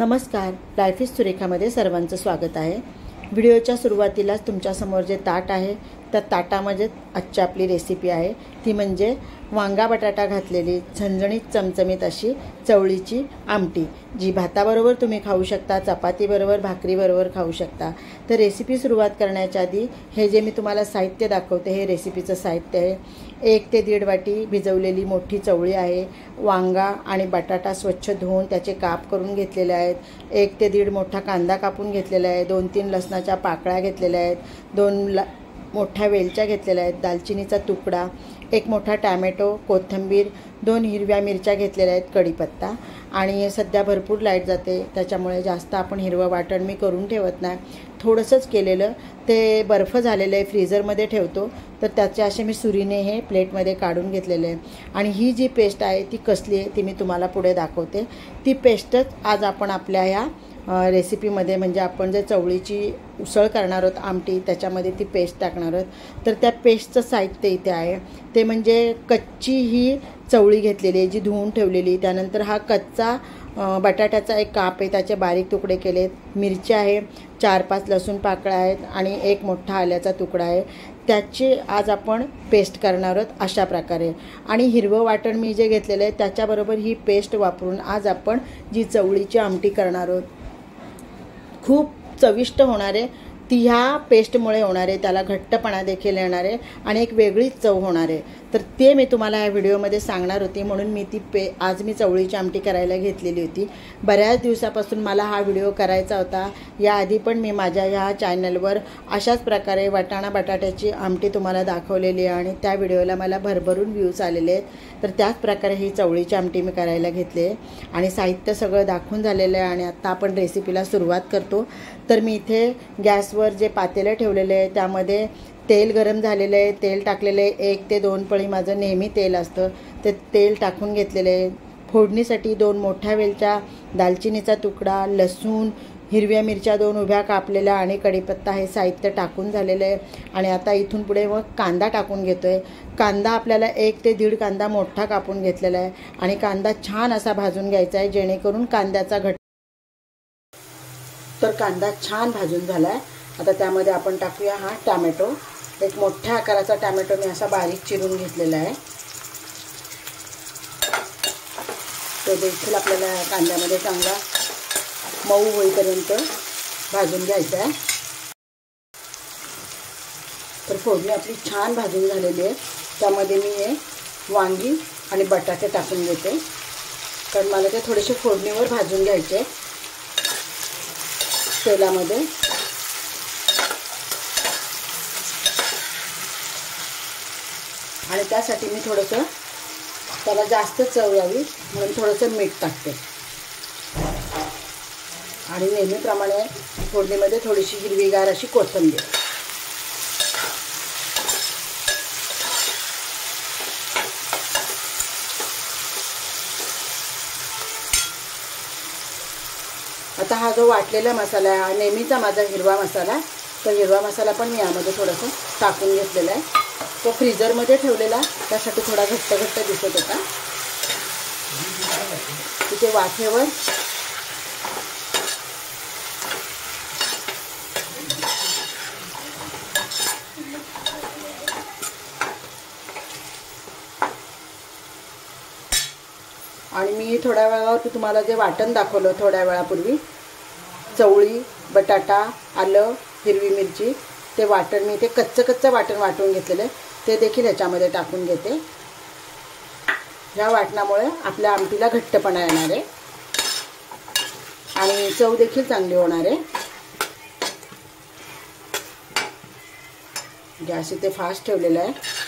नमस्कार, life is सुरेखामध्ये सर्वांचं स्वागत आहे। व्हिडिओच्या सुरुवातीलाच तुमच्यासमोर जे ताट आहे त्या ताटामध्ये आजची आपली रेसिपी आहे ती म्हणजे वांगा बटाटा घातलेली झणझणीत चमचमीत अशी चवळीची आमटी, जी भाताबरोबर तुम्ही खाऊ शकता, चपातीबरोबर, भाकरीबरोबर खाऊ शकता। तर रेसिपी सुरुवात करण्याच्या आधी हे जे मी तुम्हाला साहित्य दाखवते हे रेसिपीचं साहित्य आहे। 1 ते 1.5 वाटी भिजवलेली मोठी चवळी आहे, वांगा आणि बटाटा स्वच्छ धुवून त्याचे काप करून घेतलेले आहेत, 1 ते 1.5 मोठा कांदा कापून घेतलेला आहे, 2-3 लसणाच्या पाकळ्या घेतलेल्या आहेत, 2 मोठ्या वेलच्या घेतलेल्या आहेत, दालचिनीचा तुकडा, 1 मोठा टॅमॅटो, कोथिंबीर, 2 हिरव्या मिरच्या घेतलेल्या आहेत, कढीपत्ता। आणि सध्या भरपूर लाईट जाते त्याच्यामुळे जास्त आपण हिरवं वाटण मी करून ठेवत नाही, थोडंसंच केलेलं ते बर्फ झालेलं आहे फ्रीझरमध्ये ठेवतो, तर त्याचे असे मी सुरीने हे प्लेटमध्ये काढून घेतलेले आहे। आणि ही जी पेस्ट आहे ती कसली आहे ती मी तुम्हाला पुढे दाखवते। ती पेस्टच आज आपण आपल्या ह्या रेसिपीमध्ये म्हणजे आपण जे चवळीची उसळ करणार आहोत आमटी त्याच्यामध्ये ती पेस्ट टाकणार आहोत। तर त्या पेस्टचं साहित्य इथे आहे, ते म्हणजे कच्ची ही चवळी घेतलेली आहे जी धुवून ठेवलेली, त्यानंतर हा कच्चा बटाट्याचा एक काप आहे त्याचे बारीक तुकडे केलेत, मिरच्या आहे, 4-5 लसूण पाकळ्या आहेत आणि 1 मोठा आल्याचा तुकडा आहे, त्याची आज आपण पेस्ट करणार आहोत अशा प्रकारे। आणि हिरवं वाटण मी जे घेतलेलं आहे त्याच्याबरोबर ही पेस्ट वापरून आज आपण जी चवळीची आमटी करणार आहोत खूप चविष्ट होणार आहे। ती ह्या पेस्टमुळे होणार आहे, त्याला घट्टपणा देखील येणार आहे आणि एक वेगळीच चव होणार आहे। तर ते मी तुम्हाला या व्हिडिओमध्ये सांगणार होती, म्हणून मी ती आज मी चवळीची आमटी करायला घेतलेली होती। बऱ्याच दिवसापासून मला हा व्हिडिओ करायचा होता, याआधी पण मी माझ्या ह्या चॅनलवर अशाच प्रकारे वाटाणा बटाट्याची आमटी तुम्हाला दाखवलेली आहे आणि त्या व्हिडिओला मला भरभरून व्ह्यूज आलेले आहेत। तर त्याच प्रकारे ही चवळीची आमटी मी करायला घेतली आहे आणि साहित्य सगळं दाखवून झालेलं आहे आणि आत्ता आपण रेसिपीला सुरुवात करतो। तर मी इथे गॅसवर जे पातेलं ठेवलेलं आहे त्यामध्ये तेल गरम झालेलं आहे, तेल टाकलेलं आहे, 1 ते 2 पळी माझं नेहमी तेल असतं ते तेल टाकून घेतलेलं आहे। फोडणीसाठी 2 मोठ्या वेलच्या, दालचिनीचा तुकडा, लसूण, हिरव्या मिरच्या 2 उभ्या कापलेल्या आणि कढीपत्ता हे साहित्य टाकून झालेलं आहे। आणि आता इथून पुढे मग कांदा टाकून घेतो आहे। कांदा आपल्याला 1 ते 1.5 कांदा मोठा कापून घेतलेला आहे आणि कांदा छान असा भाजून घ्यायचा आहे जेणेकरून कांद्याचा तर कांदा छान भाजून झाला आहे। आता त्यामध्ये आपण टाकूया हा टॅमॅटो, 1 मोठ्या आकाराचा टॅमॅटो मी असा बारीक चिरून घेतलेला आहे, तो देखील आपल्याला कांद्यामध्ये चांगला मऊ होईपर्यंत भाजून घ्यायचा आहे। तर फोडणी आपली छान भाजून झालेली आहे, त्यामध्ये मी हे वांगी आणि बटाटे टाकून घेते, कारण मला ते थोडेसे फोडणीवर भाजून घ्यायचे तेलामध्ये। आणि त्यासाठी मी थोडंसं त्याला जास्त चव यावी म्हणून थोडंसं मीठ टाकते आणि नेहमीप्रमाणे फोडणीमध्ये थोडीशी हिरवीगार अशी कोथिंबीर। आता हा जो वाटलेला मसाला आहे हा नेहमीचा माझा हिरवा मसाला, तर हिरवा मसाला पण मी यामध्ये थोडंसं टाकून घेतलेला आहे। तो फ्रीझरमध्ये ठेवलेला त्यासाठी थोडा घट्ट घट्ट दिसत होता, तिथे वाफेवर आणि मी थोड्या वेळावर तुम्हाला जे वाटण दाखवलं थोड्या वेळापूर्वी, चवळी, बटाटा, आलं, हिरवी मिरची, ते वाटण मी इथे कच्चं वाटण वाटून घेतलेलं आहे ते देखील ह्याच्यामध्ये टाकून घेते। ह्या वाटणामुळे आपल्या आमटीला घट्टपणा येणार आहे आणि चव देखील चांगली होणार आहे। गॅस इथे फास्ट ठेवलेला आहे।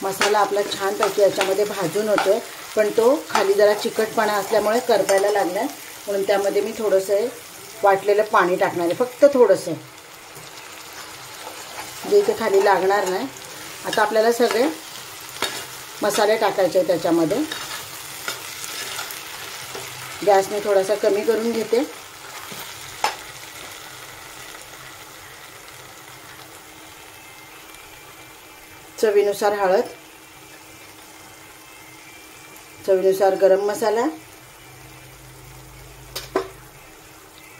मसाला आपला छानपैकी याच्यामध्ये भाजून होतोय, पण तो खाली जरा चिकटपणा असल्यामुळे करपायला लागला, म्हणून त्यामध्ये मी थोडंसं वाटलेलं पाणी टाकणार आहे, फक्त थोडंसं, जे इथे खाली लागणार नाही। आता आपल्याला सगळे मसाले टाकायचे आहेत त्याच्यामध्ये। गॅस मी थोडासा कमी करून घेते चवीनुसार हळद, चवीनुसार गरम मसाला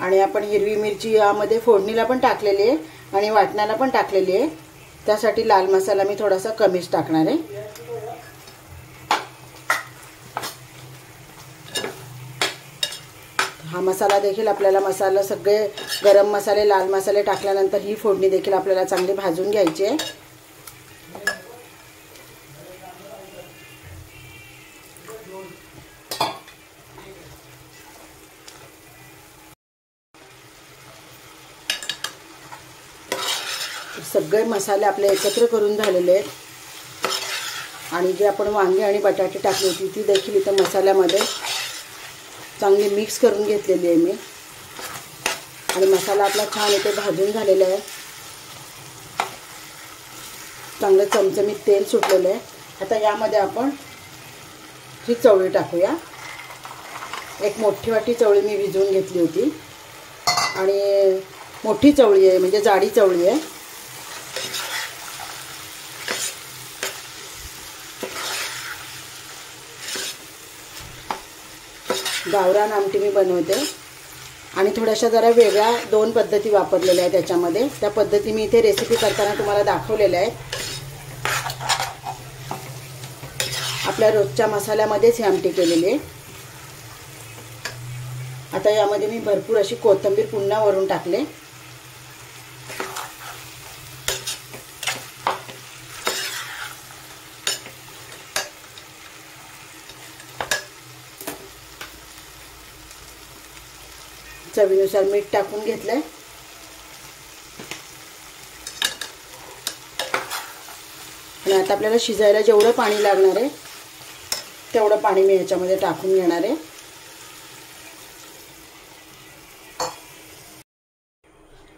आणि आपण हिरवी मिरची यामध्ये फोडणीला पण टाकलेली आहे आणि वाटणाला पण टाकलेली आहे, त्यासाठी लाल मसाला मी थोडासा कमीच टाकणार आहे। हा मसाला देखील आपल्याला मसाला सगळे गरम मसाले लाल मसाले टाकल्यानंतर ही फोडणी देखील आपल्याला चांगली भाजून घ्यायची आहे। सगळे मसाले आपले एकत्र करून झालेले आहेत आणि जे आपण वांगे आणि बटाटे टाकली होती ती देखील इथं मसाल्यामध्ये चांगली मिक्स करून घेतलेली आहे मी आणि मसाला आपला छान इथे भाजून झालेला आहे। चांगलं चमचमीत तेल सुटलेलं आहे। आता यामध्ये आपण ही चवळी टाकूया। एक मोठी वाटी चवळी मी भिजवून घेतली होती आणि मोठी चवळी आहे म्हणजे जाडी चवळी आहे। गावरान आमटी मी बनवते आणि थोड्याशा जरा वेगळ्या 2 पद्धती वापरलेल्या आहेत त्याच्यामध्ये। त्या पद्धती मी इथे रेसिपी करताना तुम्हाला दाखवलेल्या आहेत। आपल्या रोजच्या मसाल्यामध्येच ही आमटी केलेली आहे। आता यामध्ये मी भरपूर अशी कोथिंबीर पुन्हा वरून टाकले। चवीनुसार मीठ टाकून घेतलंय आणि आता आपल्याला शिजायला जेवढं पाणी लागणार आहे तेवढं पाणी मी याच्यामध्ये टाकून घेणार आहे।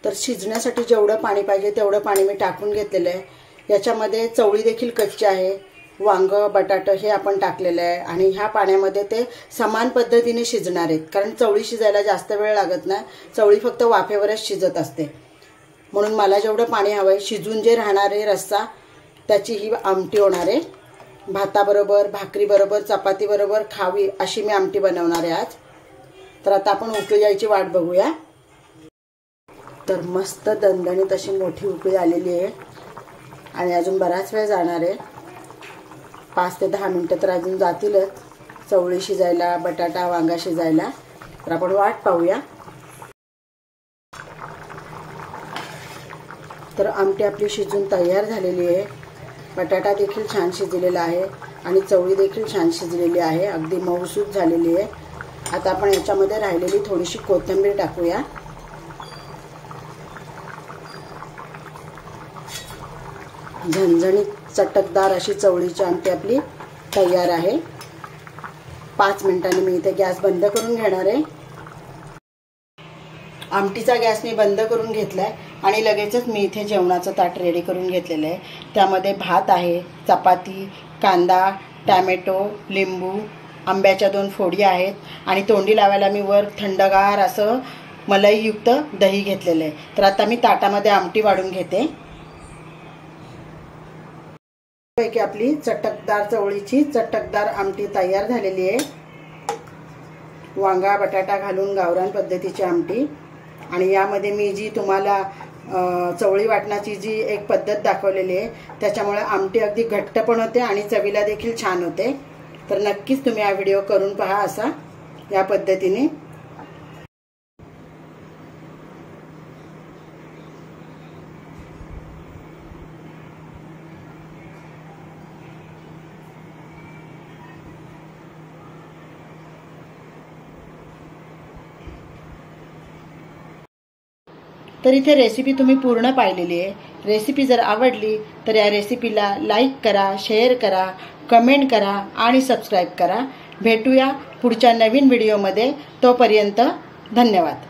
तर शिजण्यासाठी जेवढं पाणी पाहिजे तेवढं पाणी मी टाकून घेतलेलं आहे। याच्यामध्ये चवळी देखील कच्ची आहे, वांग बटाटा हे आपण टाकलेलं आहे आणि ह्या पाण्यामध्ये ते समान पद्धतीने शिजणार आहेत, कारण चवळी शिजायला जास्त वेळ लागत नाही। चवळी फक्त वाफेवरच शिजत असते, म्हणून मला जेवढं पाणी हवं आहे शिजून जे राहणार आहे रस्सा त्याची ही आमटी होणार आहे। भाताबरोबर भाकरीबरोबर चपातीबरोबर खावी अशी मी आमटी बनवणार आहे आज। तर आता आपण उकळी यायची वाट बघूया। तर मस्त दणदणीत अशी मोठी उकळी आलेली आहे आणि अजून बराच वेळ जाणार आहे। 5 ते 10 मिनिटं तर अजून जातीलच चवळी शिजायला बटाटा वांगा शिजायला। तर आपण वाट पाहूया। तर आमटी आपली शिजून तयार झालेली आहे। बटाटा देखील छान शिजलेला आहे आणि चवळी देखील छान शिजलेली आहे, अगदी मऊसूत झालेली आहे। आता आपण याच्यामध्ये राहिलेली थोडीशी कोथिंबीर टाकूया। झणझणीत चटकदार अशी चवळीची आमटी आपली तयार आहे। 5 मिनिटांनी मी इथे गॅस बंद करून घेणार आहे। आमटीचा गॅस मी बंद करून घेतलाय आणि लगेचच मी इथे जेवणाचं ताट रेडी करून घेतलेलं आहे। त्यामध्ये भात आहे, चपाती, कांदा, टोमॅटो, लिंबू, आंब्याच्या 2 फोडी आहेत आणि तोंडी लावायला मी वर थंडगार असं मलईयुक्त दही घेतलेलं आहे। तर आता मी ताटामध्ये आमटी वाढून घेते। पैकी आपली चटकदार चवळीची चटकदार आमटी तयार झालेली आहे। वांगा बटाटा घालून गावरान पद्धतीची आमटी आणि यामध्ये मी जी तुम्हाला चवळी वाटण्याची जी एक पद्धत दाखवलेली आहे त्याच्यामुळे आमटी अगदी घट्ट पण होते आणि चवीला देखील छान होते। तर नक्कीच तुम्ही हा व्हिडिओ करून पहा असा या पद्धतीने। तर इथे रेसिपी तुम्ही पूर्ण पाहिलेली आहे। रेसिपी जर आवडली तर या रेसिपीला लाईक करा, शेअर करा, कमेंट करा आणि सबस्क्राईब करा। भेटूया पुढच्या नवीन व्हिडिओमध्ये, तोपर्यंत धन्यवाद।